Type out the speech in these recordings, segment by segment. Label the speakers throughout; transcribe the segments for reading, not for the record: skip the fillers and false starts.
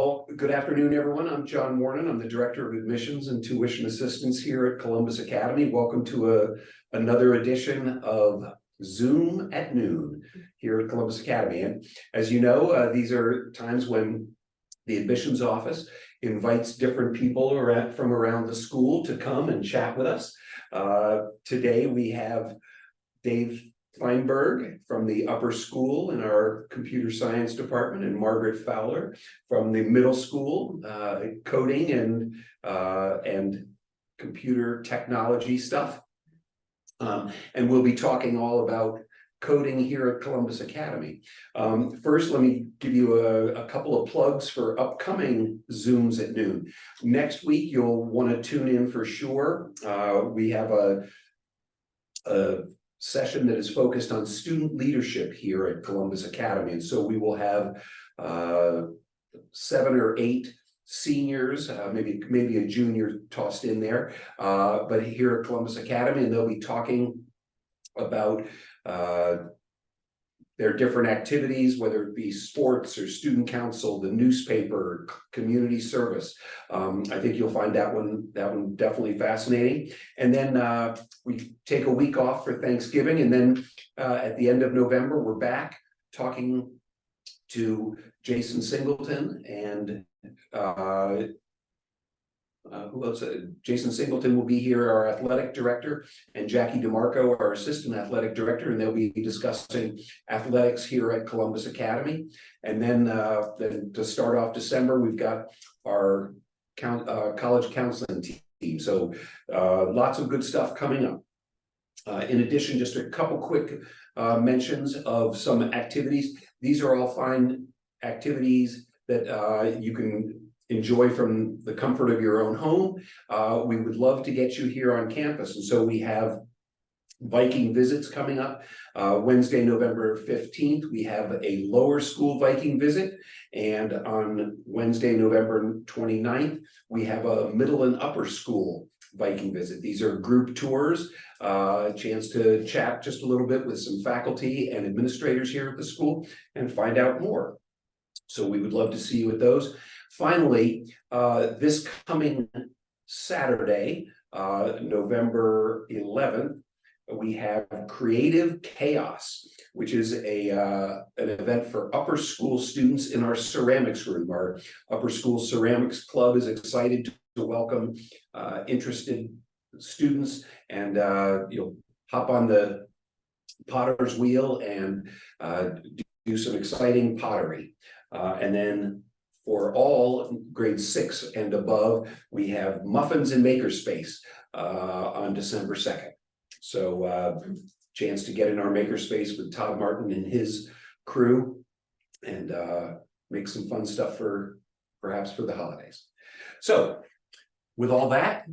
Speaker 1: Well, good afternoon, everyone. I'm John Wuorinen. I'm the Director of Admissions and Tuition Assistance here at Columbus Academy. Welcome to another edition of Zoom at Noon here at Columbus Academy. And as you know, these are times when the admissions office invites different people from around the school to come and chat with us. Today we have Dave Feinberg from the upper school in our computer science department, and Margaret Fowler from the middle school, coding and computer technology stuff. And we'll be talking all about coding here at Columbus Academy. First, let me give you a couple of plugs for upcoming Zooms at noon. Next week, you'll want to tune in for sure. We have a session that is focused on student leadership here at Columbus Academy. And so we will have 7 or 8 seniors, maybe a junior tossed in there, but here at Columbus Academy, and they'll be talking about their different activities, whether it be sports or student council, the newspaper, community service. I think you'll find that one definitely fascinating. And then we take a week off for Thanksgiving, and then at the end of November, we're back talking to Jason Singleton and who else? Jason Singleton will be here, our athletic director, and Jackie DeMarco, our assistant athletic director, and they'll be discussing athletics here at Columbus Academy. And then to start off December, we've got our college counseling team. So lots of good stuff coming up. In addition, just a couple quick mentions of some activities. These are all fine activities that you can enjoy from the comfort of your own home. We would love to get you here on campus. And so we have Viking visits coming up. Wednesday, November 15th, we have a lower school Viking visit. And on Wednesday, November 29th, we have a middle and upper school Viking visit. These are group tours, a chance to chat just a little bit with some faculty and administrators here at the school and find out more. So we would love to see you at those. Finally, this coming Saturday, November 11th, we have Creative Chaos, which is an event for upper school students in our ceramics room. Our upper school ceramics club is excited to welcome interested students, and you'll hop on the potter's wheel and do some exciting pottery. And then for all grades 6 and above, we have Muffins in Makerspace on December 2nd. So chance to get in our makerspace with Todd Martin and his crew and make some fun stuff for perhaps for the holidays. So with all that,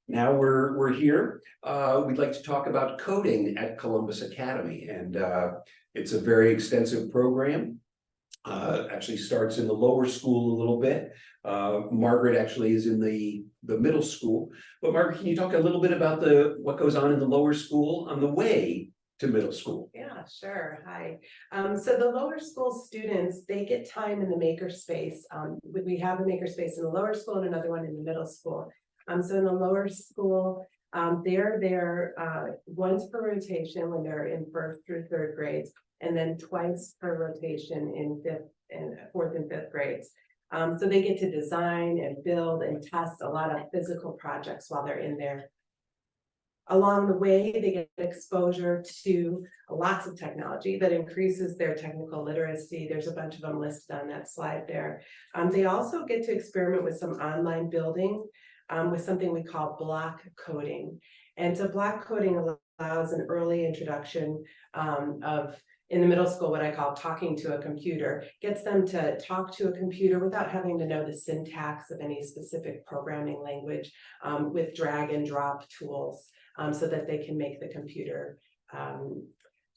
Speaker 1: now we're here. We'd like to talk about coding at Columbus Academy, and it's a very extensive program. Actually starts in the lower school a little bit. Margaret actually is in the middle school. But Margaret, can you talk a little bit about what goes on in the lower school on the way to middle school?
Speaker 2: Yeah, sure. Hi. So the lower school students, they get time in the makerspace. We have a makerspace in the lower school and another one in the middle school. So in the lower school, they're there once per rotation when they're in 1st through 3rd grades, and then twice per rotation in 4th and 5th grades. So they get to design and build and test a lot of physical projects while they're in there. Along the way, they get exposure to lots of technology that increases their technical literacy. There's a bunch of them listed on that slide there. They also get to experiment with some online building with something we call block coding. And so block coding allows an early introduction of, in the middle school, what I call talking to a computer, gets them to talk to a computer without having to know the syntax of any specific programming language, with drag and drop tools, so that they can make the computer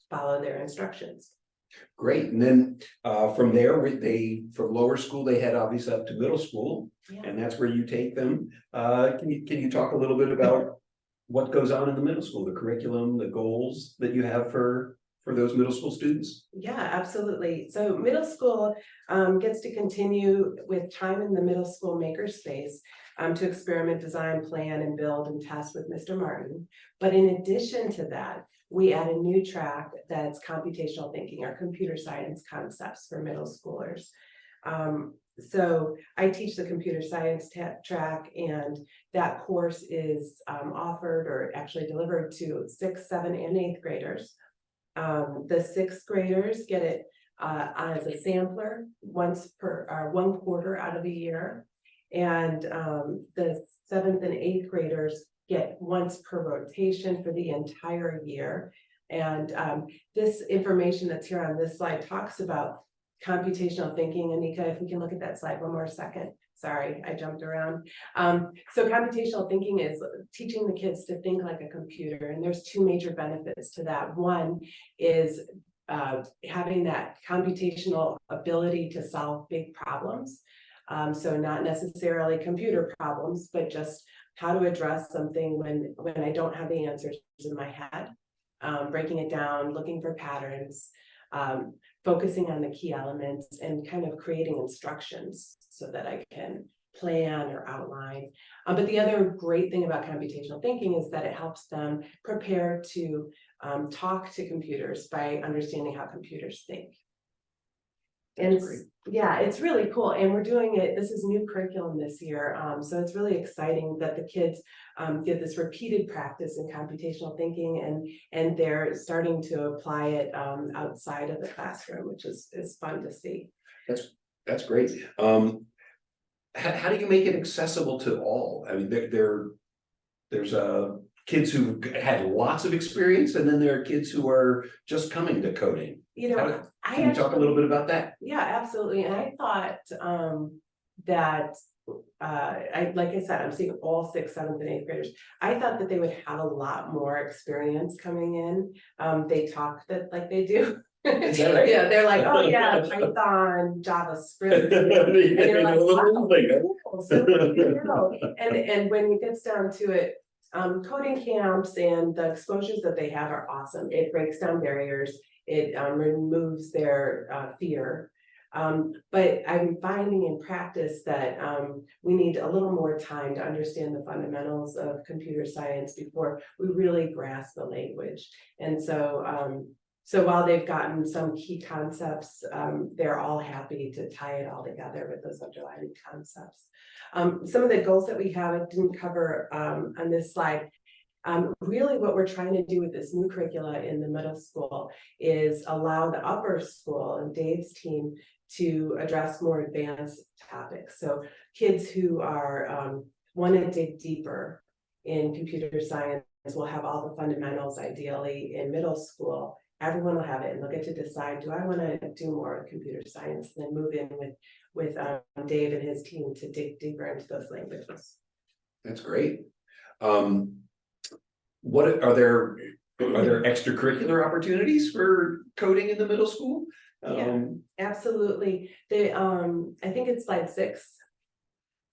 Speaker 2: follow their instructions.
Speaker 1: Great. And then from there, from lower school, they head obviously up to middle school, and that's where you take them. Can you talk a little bit about what goes on in the middle school, the curriculum, the goals that you have for for those middle school students?
Speaker 2: Yeah, absolutely. So middle school gets to continue with time in the middle school makerspace to experiment, design, plan, and build and test with Mr. Martin. But in addition to that, we add a new track that's computational thinking, or computer science concepts for middle schoolers. So I teach the computer science track, and that course is offered or actually delivered to 6th, 7th, and 8th graders. The 6th graders get it as a sampler once per 1 quarter out of the year. And the 7th and 8th graders get once per rotation for the entire year. And this information that's here on this slide talks about computational thinking. Anika, if we can look at that slide one more second. Sorry, I jumped around. So computational thinking is teaching the kids to think like a computer, and there's 2 major benefits to that. One is having that computational ability to solve big problems. So not necessarily computer problems, but just how to address something when I don't have the answers in my head, breaking it down, looking for patterns, focusing on the key elements, and kind of creating instructions so that I can plan or outline. But the other great thing about computational thinking is that it helps them prepare to talk to computers by understanding how computers think. And yeah, it's really cool. And we're doing it, this is new curriculum this year. So it's really exciting that the kids get this repeated practice in computational thinking, and they're starting to apply it outside of the classroom, which is fun to see.
Speaker 1: That's great. How do you make it accessible to all? I mean, there's kids who had lots of experience, and then there are kids who are just coming to coding.
Speaker 2: You know,
Speaker 1: can you talk a little bit about that?
Speaker 2: Yeah, absolutely. And I thought that like I said, I'm seeing all 6th, 7th, and 8th graders. I thought that they would have a lot more experience coming in. They talk that like they do.
Speaker 1: Is that right?
Speaker 2: Yeah, they're like, oh yeah, Python, JavaScript. And you're like, wow, so you know. And when it gets down to it, coding camps and the exposures that they have are awesome. It breaks down barriers. It removes their fear. But I'm finding in practice that we need a little more time to understand the fundamentals of computer science before we really grasp the language. And so, so while they've gotten some key concepts, they're all happy to tie it all together with those underlying concepts. Some of the goals that we have, I didn't cover on this slide. Really what we're trying to do with this new curricula in the middle school is allow the upper school and Dave's team to address more advanced topics. So kids who are want to dig deeper in computer science will have all the fundamentals ideally in middle school. Everyone will have it, and they'll get to decide, do I want to do more of computer science, and then move in with Dave and his team to dig deeper into those languages.
Speaker 1: That's great. What are there extracurricular opportunities for coding in the middle school?
Speaker 2: Yeah, absolutely. They I think it's slide 6.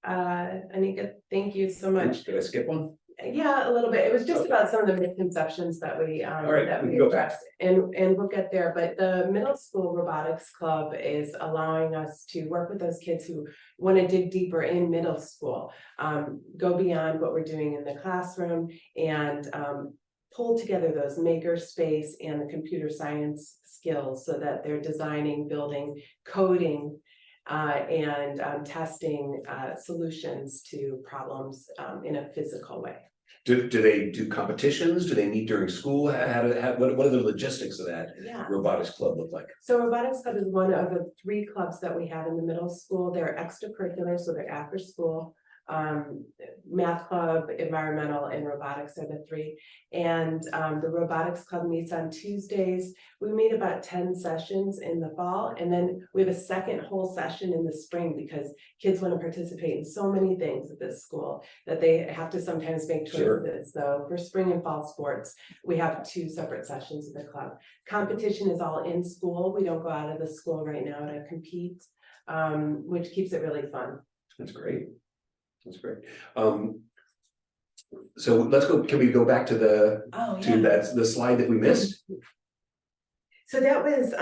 Speaker 2: Anika, thank you so much.
Speaker 1: Did I skip one?
Speaker 2: Yeah, a little bit. It was just about some of the misconceptions that we
Speaker 1: that we go back
Speaker 2: and we'll get there. But the middle school robotics club is allowing us to work with those kids who want to dig deeper in middle school, go beyond what we're doing in the classroom, and pull together those maker space and the computer science skills so that they're designing, building, coding, and testing solutions to problems in a physical way.
Speaker 1: Do they do competitions? Do they meet during school? What are the logistics of that robotics club look like?
Speaker 2: So robotics club is one of the 3 clubs that we have in the middle school. They're extracurricular, so they're after school. Math club, environmental, and robotics are the 3. And the robotics club meets on Tuesdays. We meet about 10 sessions in the fall, and then we have a second whole session in the spring because kids want to participate in so many things at this school that they have to sometimes make choices. Sure. So for spring and fall sports, we have 2 separate sessions of the club. Competition is all in school. We don't go out of the school right now to compete, which keeps it really fun.
Speaker 1: That's great. That's great. So let's go. Can we go back to the that's the slide that we missed?
Speaker 2: So that was,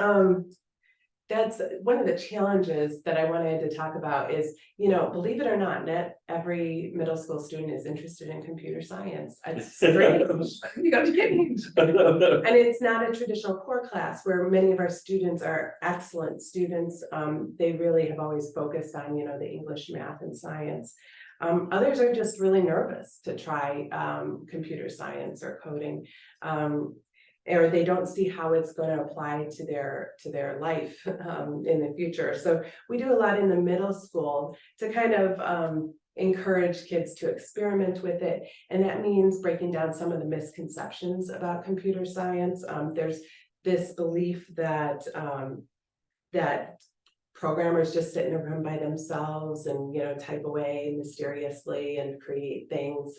Speaker 2: that's one of the challenges that I wanted to talk about is, believe it or not every middle school student is interested in computer science. It's great.
Speaker 1: You got to get me.
Speaker 2: And it's not a traditional core class where many of our students are excellent students. They really have always focused on, the English, math, and science. Others are just really nervous to try computer science or coding. Or they don't see how it's going to apply to their life in the future. So we do a lot in the middle school to kind of encourage kids to experiment with it. And that means breaking down some of the misconceptions about computer science. There's this belief that that programmers just sit in a room by themselves and type away mysteriously and create things.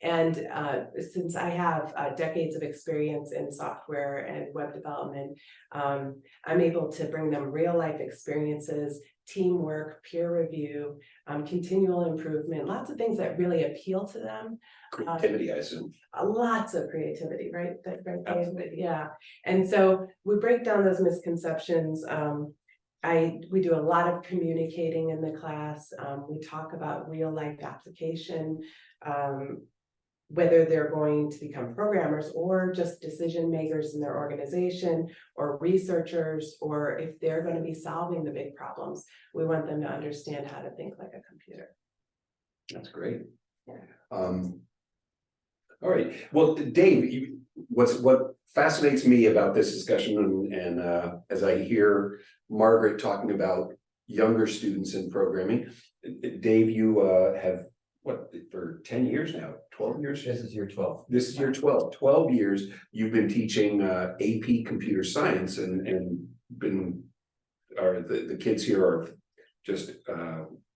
Speaker 2: Since I have decades of experience in software and web development, I'm able to bring them real life experiences, teamwork, peer review, continual improvement, lots of things that really appeal to them.
Speaker 1: Creativity, I assume.
Speaker 2: Lots of creativity, right? Yeah. And so we break down those misconceptions. We do a lot of communicating in the class. We talk about real life application, whether they're going to become programmers or just decision makers in their organization or researchers, or if they're going to be solving the big problems, we want them to understand how to think like a computer.
Speaker 1: That's great.
Speaker 2: Yeah.
Speaker 1: All right. Well, Dave, what fascinates me about this discussion, and as I hear Margaret talking about younger students in programming, Dave, you have what, for 10 years now, 12 years?
Speaker 3: This is year 12.
Speaker 1: This is year 12 years. You've been teaching AP computer science and the kids here are just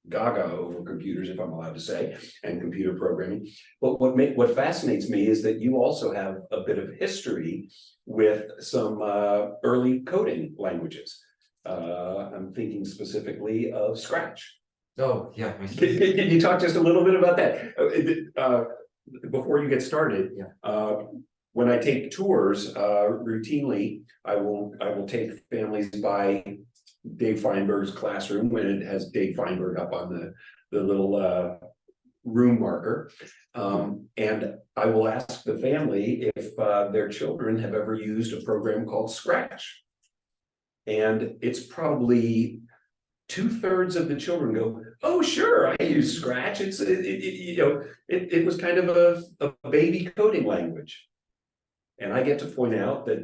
Speaker 1: gaga over computers, if I'm allowed to say, and computer programming. But what fascinates me is that you also have a bit of history with some early coding languages. I'm thinking specifically of Scratch.
Speaker 3: Oh, yeah.
Speaker 1: Can you talk just a little bit about that before you get started?
Speaker 3: Yeah.
Speaker 1: When I take tours, routinely, I will take families by Dave Feinberg's classroom when it has Dave Feinberg up on the little room marker. And I will ask the family if their children have ever used a program called Scratch. And it's probably 2/3 of the children go, "Oh, sure, I use Scratch. It was kind of a baby coding language." And I get to point out that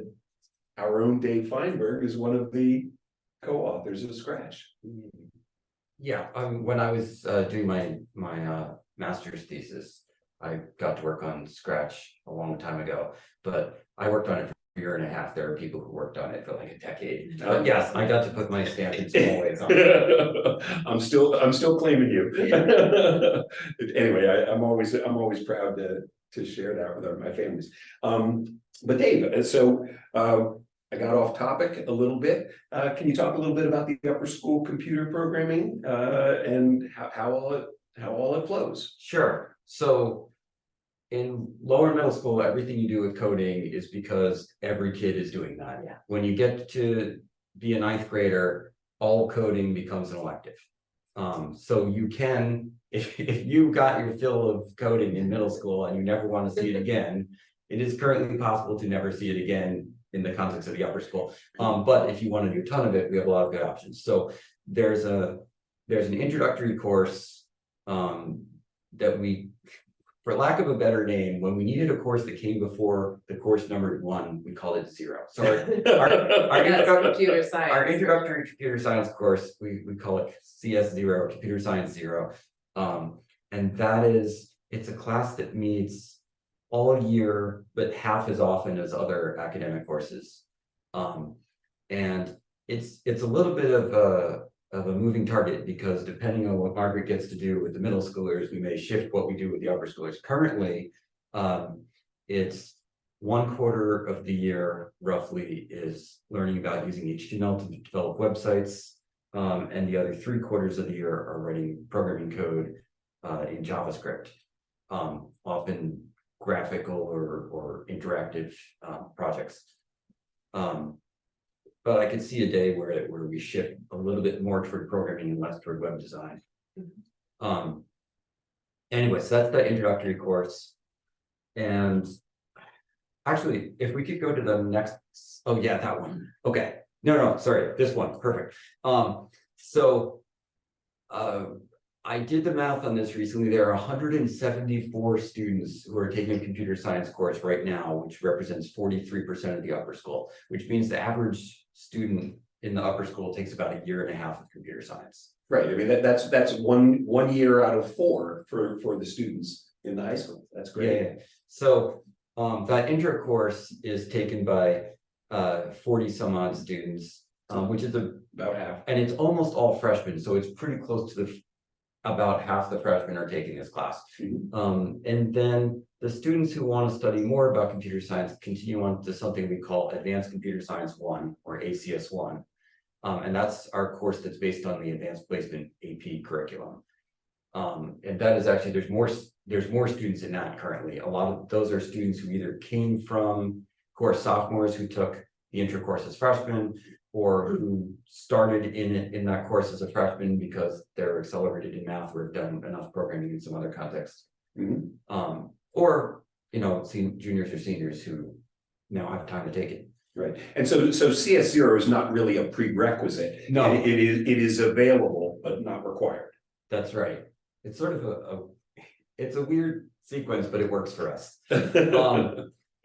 Speaker 1: our own Dave Feinberg is one of the co-authors of Scratch.
Speaker 3: Yeah, when I was doing my master's thesis, I got to work on Scratch a long time ago, but I worked on it for a year and a half. There are people who worked on it for like a decade. But yes, I got to put my stamp in small ways on it.
Speaker 1: I'm still claiming you. Anyway, I'm always proud to share that with my families. But Dave, so I got off topic a little bit. Can you talk a little bit about the upper school computer programming and how all it flows?
Speaker 3: Sure. So in lower middle school, everything you do with coding is because every kid is doing that.
Speaker 2: Yeah.
Speaker 3: When you get to be a 9th grader, all coding becomes an elective. So you can, if you got your fill of coding in middle school and you never want to see it again, it is currently possible to never see it again in the context of the upper school. But if you want to do a ton of it, we have a lot of good options. So there's an introductory course that we, for lack of a better name, when we needed a course that came before the course numbered 1, we called it 0. So our
Speaker 2: computer science.
Speaker 3: Our introductory computer science course, we call it CS0, Computer Science 0. And it's a class that meets all year, but half as often as other academic courses. And it's a little bit of a moving target, because depending on what Margaret gets to do with the middle schoolers, we may shift what we do with the upper schoolers. Currently, it's 1/4 of the year roughly is learning about using HTML to develop websites, and the other 3/4 of the year are writing programming code in JavaScript, often graphical or interactive projects. but I could see a day where we shift a little bit more toward programming and less toward web design. Anyway, so that's the introductory course. And actually, if we could go to the next, oh yeah, that one. Okay. No, sorry, this one, perfect. I did the math on this recently. There are 174 students who are taking a computer science course right now, which represents 43% of the upper school, which means the average student in the upper school takes about a year and a half of computer science.
Speaker 1: Right, I mean, that's one year out of 4 for the students in the high school. That's great.
Speaker 3: Yeah. So that intro course is taken by 40 some odd students, which is
Speaker 1: About half.
Speaker 3: and it's almost all freshmen, so it's pretty close to about half the freshmen are taking this class. And then the students who want to study more about computer science continue on to something we call Advanced Computer Science 1 or ACS 1. And that's our course that's based on the Advanced Placement AP curriculum. And that is actually, there's more students in that currently. A lot of those are students who either came from course sophomores who took the intro course as freshmen, or who started in that course as a freshman because they're accelerated in math or have done enough programming in some other context. Or, juniors or seniors who now have time to take it.
Speaker 1: Right, and so CS0 is not really a prerequisite.
Speaker 3: No.
Speaker 1: It is available, but not required.
Speaker 3: That's right. It's sort of it's a weird sequence, but it works for us.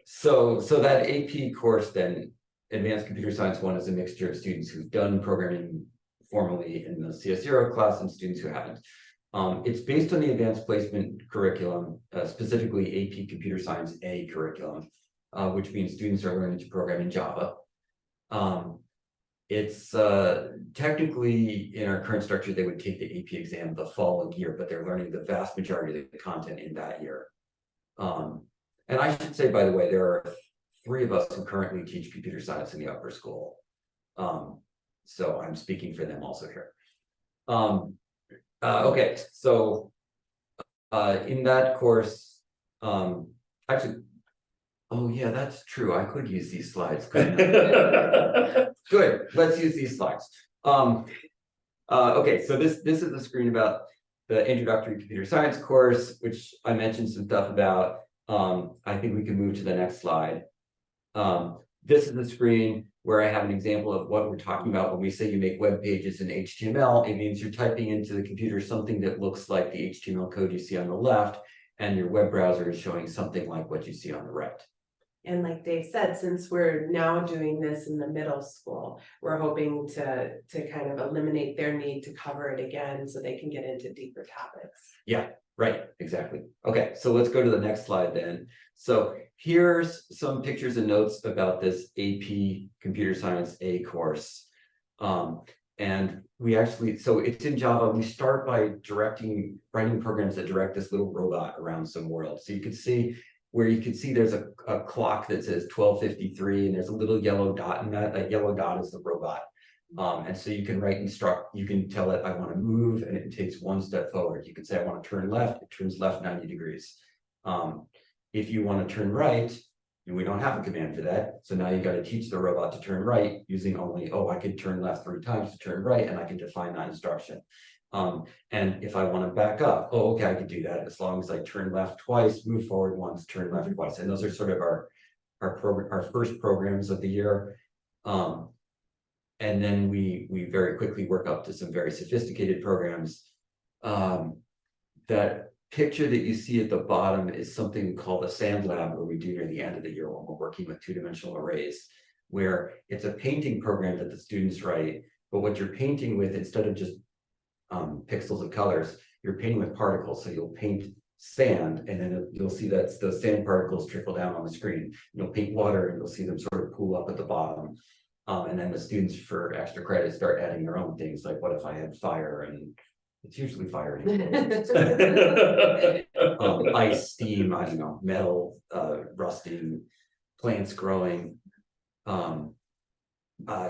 Speaker 3: So that AP course then, Advanced Computer Science 1, is a mixture of students who've done programming formally in the CS0 class and students who haven't. It's based on the Advanced Placement curriculum, specifically AP Computer Science A curriculum, which means students are learning to program in Java. It's technically, in our current structure, they would take the AP exam the following year, but they're learning the vast majority of the content in that year. And I should say, by the way, there are 3 of us who currently teach computer science in the upper school. So I'm speaking for them also here. Okay, so in that course, actually, oh yeah, that's true. I could use these slides. Good, let's use these slides. Okay, so this is the screen about the introductory computer science course, which I mentioned some stuff about. I think we can move to the next slide. This is the screen where I have an example of what we're talking about when we say you make web pages in HTML. It means you're typing into the computer something that looks like the HTML code you see on the left, and your web browser is showing something like what you see on the right.
Speaker 2: And like Dave said, since we're now doing this in the middle school, we're hoping to kind of eliminate their need to cover it again so they can get into deeper topics.
Speaker 3: Yeah, right, exactly. Okay, so let's go to the next slide then. So here's some pictures and notes about this AP Computer Science A course. And we actually, so it's in Java. We start by writing programs that direct this little robot around some world. So you can see there's a clock that says 12:53, and there's a little yellow dot in that. That yellow dot is the robot. And so you can you can tell it, I want to move, and it takes 1 step forward. You can say, I want to turn left, it turns left 90 degrees. If you want to turn right, and we don't have a command for that, so now you got to teach the robot to turn right using only, I could turn left 3 times to turn right, and I can define that instruction. And if I want to back up, okay, I could do that as long as I turn left twice, move forward once, turn left twice. And those are sort of our first programs of the year. And then we very quickly work up to some very sophisticated programs. That picture that you see at the bottom is something called a sand lab, where we do near the end of the year when we're working with 2-dimensional arrays, where it's a painting program that the students write, but what you're painting with, instead of just pixels of colors, you're painting with particles. So you'll paint sand, and then you'll see that those sand particles trickle down on the screen. You'll paint water, and you'll see them sort of pool up at the bottom. And then the students, for extra credit, start adding their own things, like what if I had fire, and it's usually fire. Ice, steam, I don't know, metal, rusting, plants growing.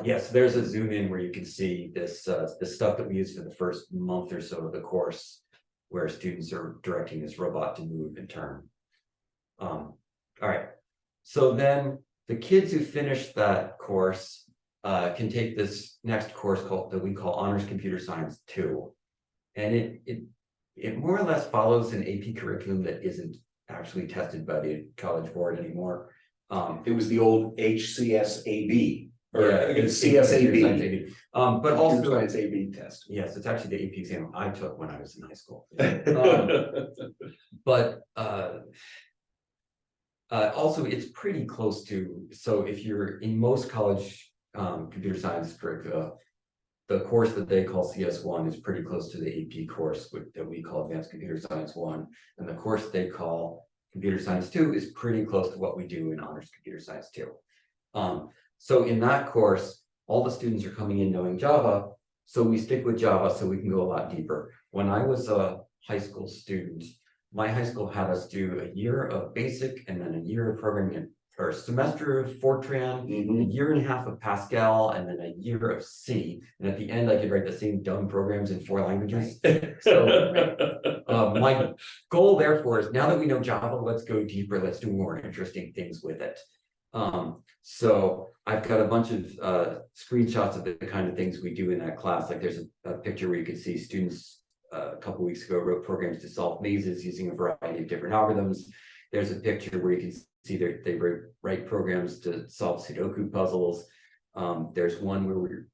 Speaker 3: Yes, there's a zoom in where you can see this stuff that we use for the first month or so of the course, where students are directing this robot to move and turn. All right, so then the kids who finished that course can take this next course that we call Honors Computer Science 2. And it more or less follows an AP curriculum that isn't actually tested by the College Board anymore.
Speaker 1: It was the old HCSAB. Or
Speaker 3: it's
Speaker 1: CSAB.
Speaker 3: But also
Speaker 1: Science AB test.
Speaker 3: yes, it's actually the AP exam I took when I was in high school. But also it's pretty close to, so if you're in most college computer science curricula, the course that they call CS1 is pretty close to the AP course that we call Advanced Computer Science 1, and the course they call Computer Science 2 is pretty close to what we do in Honors Computer Science 2. So in that course, all the students are coming in knowing Java, so we stick with Java so we can go a lot deeper. When I was a high school student, my high school had us do a year of basic and then a year of programming, or a semester of Fortran, a year and a half of Pascal, and then a year of C. And at the end, I could write the same dumb programs in 4 languages. So my goal, therefore, is now that we know Java, let's go deeper. Let's do more interesting things with it. So I've got a bunch of screenshots of the kind of things we do in that class. Like there's a picture where you can see students a couple weeks ago wrote programs to solve mazes using a variety of different algorithms. There's a picture where you can see they write programs to solve Sudoku puzzles. There's one where we're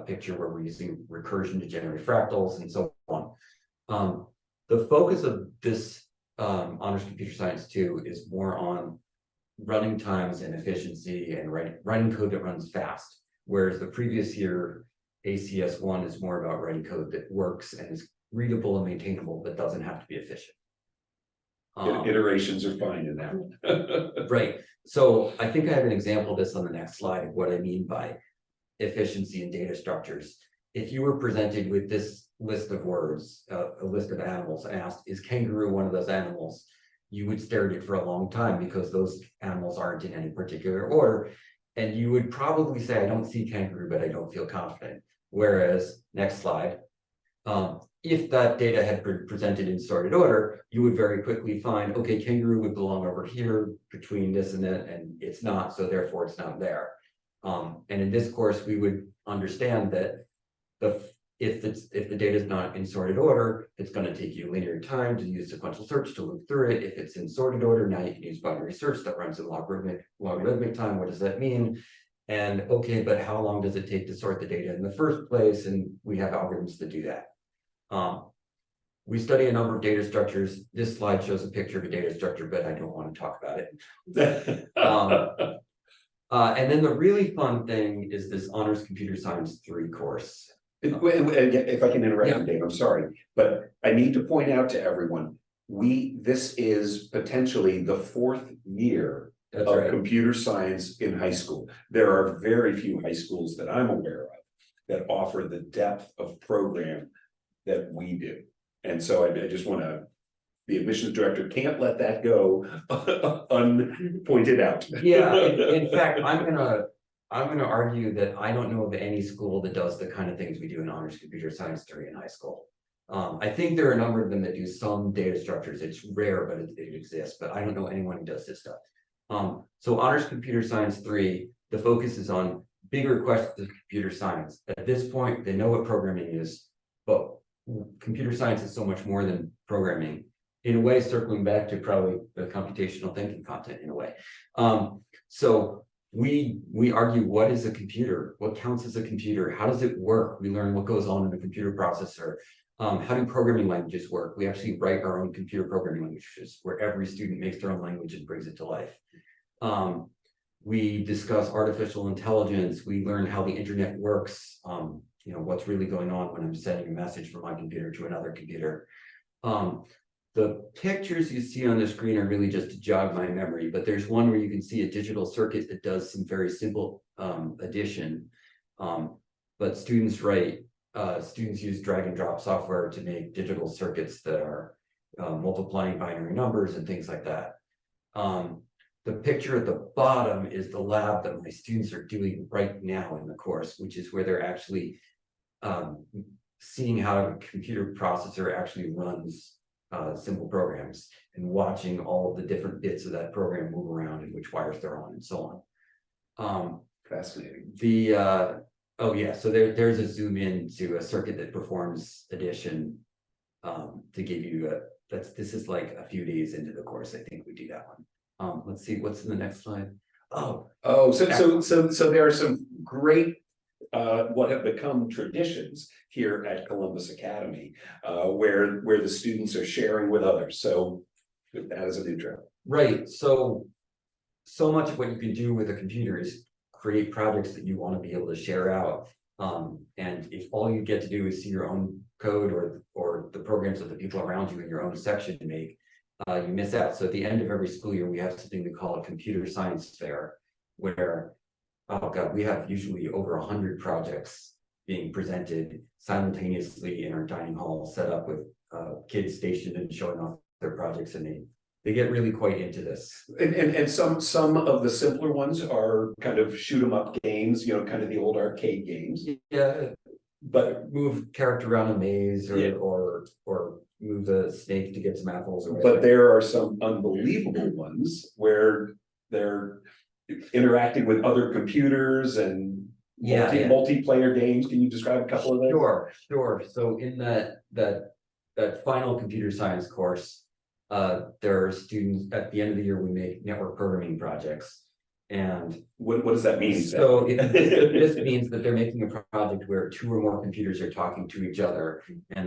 Speaker 3: picture where we're using recursion to generate fractals and so on. The focus of this Honors Computer Science 2 is more on running times and efficiency and writing code that runs fast, whereas the previous year ACS1 is more about writing code that works and is readable and maintainable but doesn't have to be efficient.
Speaker 1: Iterations are fine in that.
Speaker 3: Right. So I think I have an example of this on the next slide of what I mean by efficiency in data structures. If you were presented with this list of words, a list of animals, and asked, is kangaroo one of those animals? You would stare at it for a long time because those animals aren't in any particular order. And you would probably say, I don't see kangaroo, but I don't feel confident. Whereas, next slide, if that data had been presented in sorted order, you would very quickly find, okay, kangaroo would belong over here between this and that, and it's not, so therefore it's not there. And in this course, we would understand that if the data is not in sorted order, it's going to take you linear time to use sequential search to loop through it. If it's in sorted order, now you can use binary search that runs in logarithmic time. What does that mean? And okay, but how long does it take to sort the data in the first place? And we have algorithms to do that. We study a number of data structures. This slide shows a picture of a data structure, but I don't want to talk about it. And then the really fun thing is this Honors Computer Science 3 course.
Speaker 1: If I can interrupt you, Dave, I'm sorry, but I need to point out to everyone, this is potentially the 4th year of computer science in high school. There are very few high schools that I'm aware of that offer the depth of program that we do. And so I just want to, the admissions director can't let that go unpointed out.
Speaker 3: Yeah, in fact, I'm gonna argue that I don't know of any school that does the kind of things we do in Honors Computer Science 3 in high school. I think there are a number of them that do some data structures. It's rare, but it exists, but I don't know anyone who does this stuff. So Honors Computer Science 3, the focus is on bigger questions of computer science. At this point, they know what programming is, but computer science is so much more than programming. In a way, circling back to probably the computational thinking content in a way. So we argue, what is a computer? What counts as a computer? How does it work? We learn what goes on in the computer processor. How do programming languages work? We actually write our own computer programming languages where every student makes their own language and brings it to life. We discuss artificial intelligence. We learn how the internet works. You know, what's really going on when I'm sending a message from my computer to another computer. The pictures you see on the screen are really just to jog my memory, but there's one where you can see a digital circuit that does some very simple addition. But students use drag and drop software to make digital circuits that are multiplying binary numbers and things like that. The picture at the bottom is the lab that my students are doing right now in the course, which is where they're actually seeing how a computer processor actually runs simple programs and watching all of the different bits of that program move around and which wires they're on and so on.
Speaker 1: Fascinating.
Speaker 3: Oh yeah, so there's a zoom in to a circuit that performs addition. To give you this is like a few days into the course, I think we do that one. Let's see, what's in the next slide?
Speaker 1: So there are some great what have become traditions here at Columbus Academy, where the students are sharing with others. So that is an intro.
Speaker 3: Right, so much of what you can do with a computer is create projects that you want to be able to share out. And if all you get to do is see your own code or the programs that the people around you in your own section make, you miss out. So at the end of every school year, we have something we call a computer science fair, where, oh God, we have usually over 100 projects being presented simultaneously in our dining hall, set up with kids stationed and showing off their projects, and they get really quite into this.
Speaker 1: And some of the simpler ones are kind of shoot 'em up games, kind of the old arcade games.
Speaker 3: Yeah,
Speaker 1: But
Speaker 3: move character around a maze or
Speaker 1: Yeah.
Speaker 3: or move the snake to get some apples or
Speaker 1: but
Speaker 3: whatever.
Speaker 1: there are some unbelievable ones where they're interacting with other computers and
Speaker 3: Yeah.
Speaker 1: multiplayer games. Can you describe a couple of those?
Speaker 3: Sure. So in that final computer science course, there are students at the end of the year, we make network programming projects. And
Speaker 1: What does that mean?
Speaker 3: so this means that they're making a project where 2 or more computers are talking to each other, and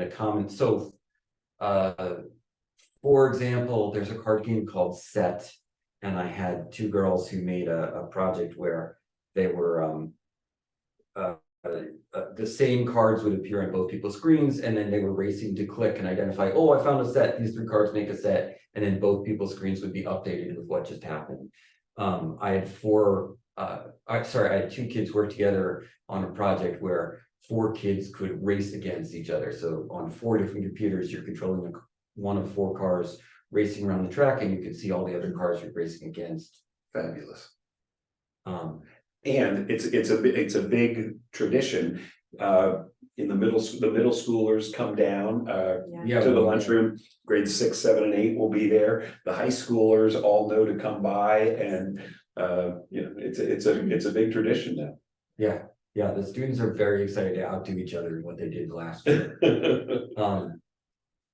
Speaker 3: for example, there's a card game called Set, and I had 2 girls who made a project where they were the same cards would appear on both people's screens, and then they were racing to click and identify, oh, I found a set, these 3 cards make a set, and then both people's screens would be updated with what just happened. I had 2 kids work together on a project where 4 kids could race against each other. So on 4 different computers, you're controlling one of 4 cars racing around the track, and you can see all the other cars you're racing against.
Speaker 1: Fabulous. And it's a big tradition. In the middle schoolers come down to the lunchroom. Grades 6, 7, and 8 will be there. The high schoolers all know to come by, and it's a big tradition now.
Speaker 3: Yeah, the students are very excited to outdo each other in what they did last year. All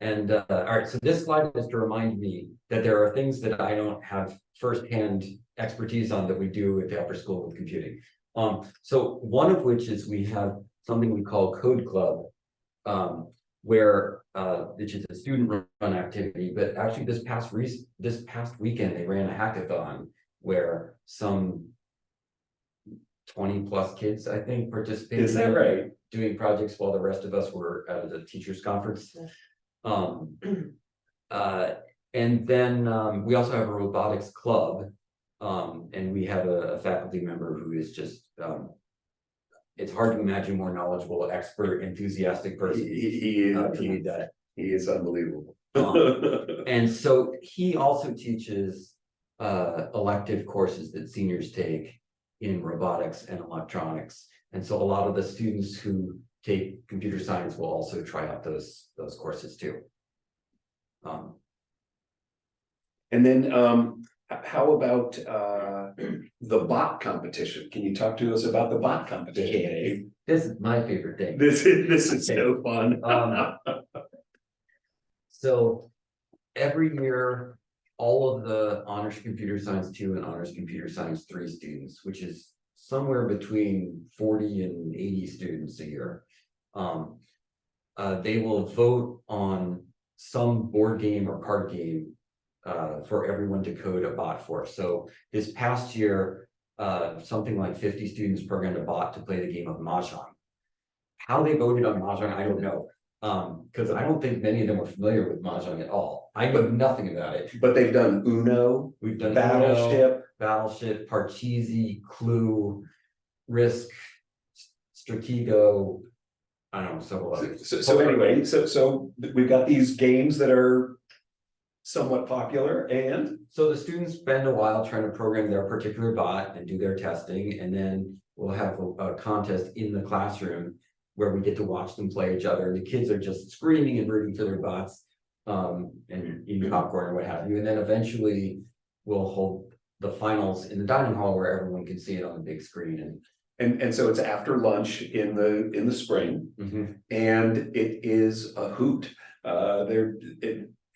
Speaker 3: right, so this slide is to remind me that there are things that I don't have firsthand expertise on that we do at the upper school with computing. So one of which is we have something we call Code Club, which is a student-run activity. But actually, this past weekend they ran a hackathon where some 20+ kids, I think, participated.
Speaker 1: Is that right?
Speaker 3: Doing projects while the rest of us were at a teachers' conference. And then we also have a robotics club, and we have a faculty member who is just it's hard to imagine more knowledgeable, expert, enthusiastic person to lead that.
Speaker 1: He is unbelievable.
Speaker 3: And so he also teaches elective courses that seniors take in robotics and electronics. And so a lot of the students who take computer science will also try out those courses too.
Speaker 1: And then how about the bot competition? Can you talk to us about the bot competition, Dave?
Speaker 3: This is my favorite thing.
Speaker 1: This is so fun.
Speaker 3: So every year, all of the Honors Computer Science 2 and Honors Computer Science 3 students, which is somewhere between 40 and 80 students a year, they will vote on some board game or card game for everyone to code a bot for. So this past year, something like 50 students programmed a bot to play the game of Mahjong. How they voted on Mahjong, I don't know. Because I don't think many of them were familiar with Mahjong at all. I know nothing about it.
Speaker 1: But they've done Uno,
Speaker 3: We've done
Speaker 1: Battleship,
Speaker 3: Parcheesi, Clue, Risk, Stratego. I don't know, several others.
Speaker 1: So anyway, so we've got these games that are somewhat popular, and
Speaker 3: So the students spend a while trying to program their particular bot and do their testing, and then we'll have a contest in the classroom where we get to watch them play each other. The kids are just screaming and rooting for their bots, and eating popcorn or what have you. And then eventually we'll hold the finals in the dining hall where everyone can see it on the big screen.
Speaker 1: And so it's after lunch in the spring,
Speaker 3: And
Speaker 1: and it is a hoot.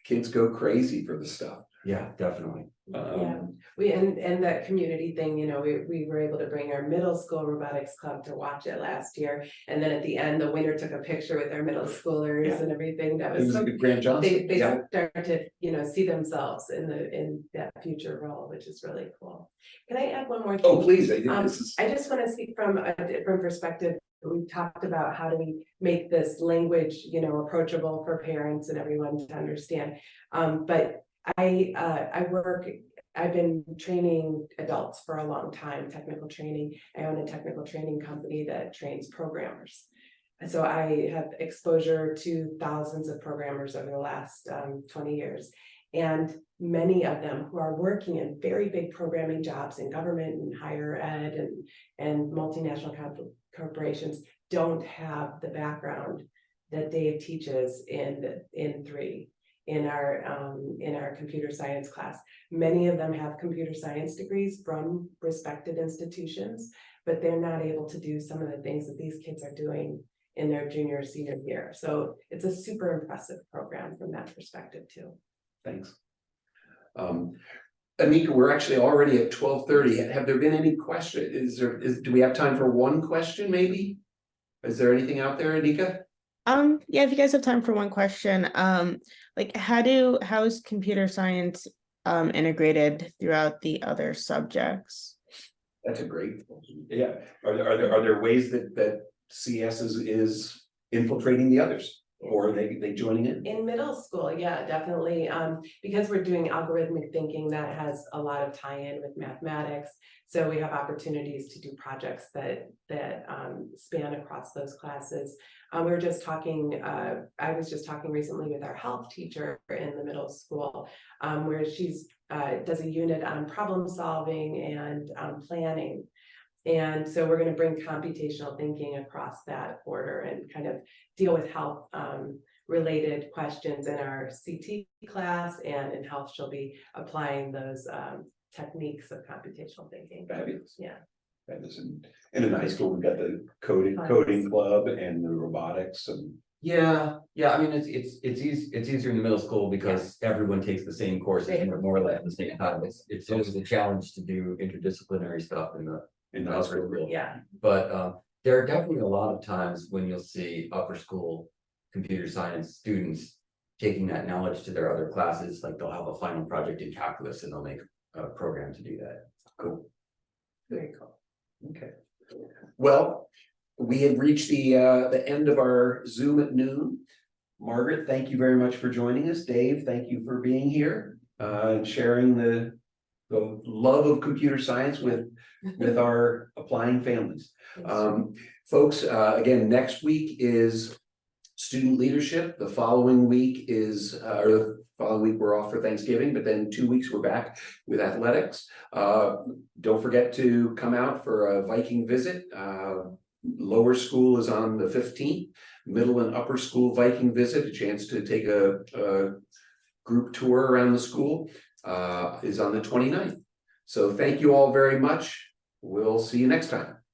Speaker 1: Kids go crazy for the stuff.
Speaker 3: yeah, definitely.
Speaker 2: Yeah, and that community thing, you know, we were able to bring our middle school robotics club to watch it last year. And then at the end, the winner took a picture with their middle schoolers
Speaker 1: Yeah.
Speaker 2: and everything. That
Speaker 1: It
Speaker 2: was
Speaker 1: was
Speaker 2: so,
Speaker 1: a good Grant Johnson.
Speaker 2: they
Speaker 1: Yeah.
Speaker 2: start to, you know, see themselves in that future role, which is really cool. Can I add one more thing?
Speaker 1: Oh, please. I think this is.
Speaker 2: I just want to speak from a different perspective. We've talked about how do we make this language, you know, approachable for parents and everyone to understand. But I've been training adults for a long time, technical training. I own a technical training company that trains programmers. And so I have exposure to thousands of programmers over the last 20 years. And many of them who are working in very big programming jobs in government and higher ed and multinational corporations don't have the background that Dave teaches in our computer science class. Many of them have computer science degrees from respected institutions, but they're not able to do some of the things that these kids are doing in their junior or senior year. So it's a super impressive program from that perspective too.
Speaker 1: Thanks. Anika, we're actually already at 12:30. Have there been any questions? Do we have time for one question maybe? Is there anything out there, Anika?
Speaker 4: Yeah, if you guys have time for one question, like how is computer science integrated throughout the other subjects?
Speaker 1: That's a great question. Yeah. Are there ways that CS is infiltrating the others, or are they joining in?
Speaker 2: In middle school, yeah, definitely. Because we're doing algorithmic thinking, that has a lot of tie-in with mathematics. So we have opportunities to do projects that span across those classes. We were just talking, I was just talking recently with our health teacher in the middle school, where she's does a unit on problem solving and planning. And so we're going to bring computational thinking across that border and kind of deal with health related questions in our CT class, and in health she'll be applying those techniques of computational thinking.
Speaker 1: Fabulous.
Speaker 2: Yeah.
Speaker 1: Fabulous. And in high school, we've got the coding club and the robotics and.
Speaker 3: Yeah. I mean, it's easier in the middle school because everyone takes the same courses more or less at the same time. It's always a challenge to do interdisciplinary stuff in the high school.
Speaker 2: Yeah.
Speaker 3: But there are definitely a lot of times when you'll see upper school computer science students taking that knowledge to their other classes. Like they'll have a final project in calculus and they'll make a program to do that.
Speaker 1: Cool. Very cool. Okay. Well, we have reached the end of our Zoom at noon. Margaret, thank you very much for joining us. Dave, thank you for being here and sharing the love of computer science with our applying families. Folks, again, next week is student leadership. The following week is, or the following week we're off for Thanksgiving, but then 2 weeks we're back with athletics. Don't forget to come out for a Viking visit. Lower school is on the 15th, middle and upper school Viking visit, a chance to take a group tour around the school, is on the 29th. So thank you all very much. We'll see you next time.